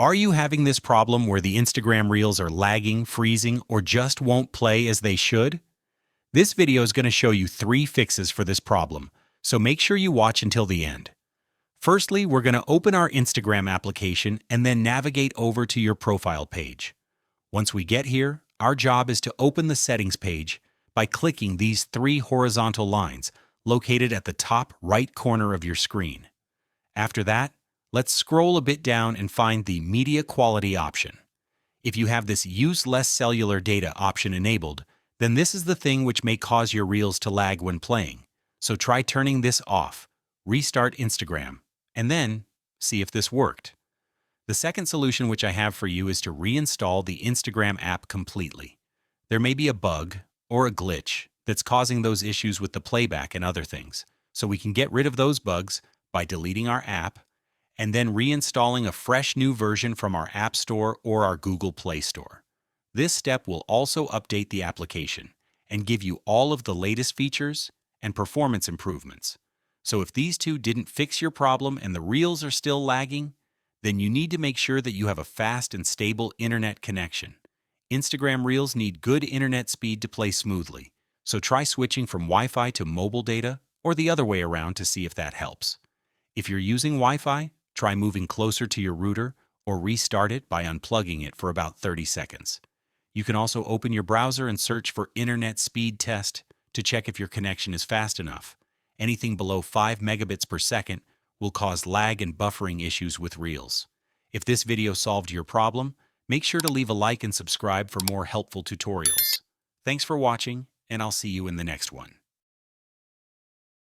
Are you having this problem where the Instagram Reels are lagging, freezing, or just won't play as they should? This video is going to show you 3 fixes for this problem, so make sure you watch until the end. Firstly, we're going to open our Instagram application and then navigate over to your profile page. Once we get here, our job is to open the settings page by clicking these 3 horizontal lines located at the top right corner of your screen. After that, let's scroll a bit down and find the Media Quality option. If you have this Use Less Cellular Data option enabled, then this is the thing which may cause your Reels to lag when playing. So try turning this off, restart Instagram, and then see if this worked. The second solution which I have for you is to reinstall the Instagram app completely. There may be a bug or a glitch that's causing those issues with the playback and other things, so we can get rid of those bugs by deleting our app and then reinstalling a fresh new version from our App Store or our Google Play Store. This step will also update the application and give you all of the latest features and performance improvements. So if these two didn't fix your problem and the Reels are still lagging, then you need to make sure that you have a fast and stable internet connection. Instagram Reels need good internet speed to play smoothly, so try switching from Wi-Fi to mobile data or the other way around to see if that helps. If you're using Wi-Fi, try moving closer to your router or restart it by unplugging it for about 30 seconds. You can also open your browser and search for Internet Speed Test to check if your connection is fast enough. Anything below 5 megabits per second will cause lag and buffering issues with Reels. If this video solved your problem, make sure to leave a like and subscribe for more helpful tutorials. Thanks for watching, and I'll see you in the next one.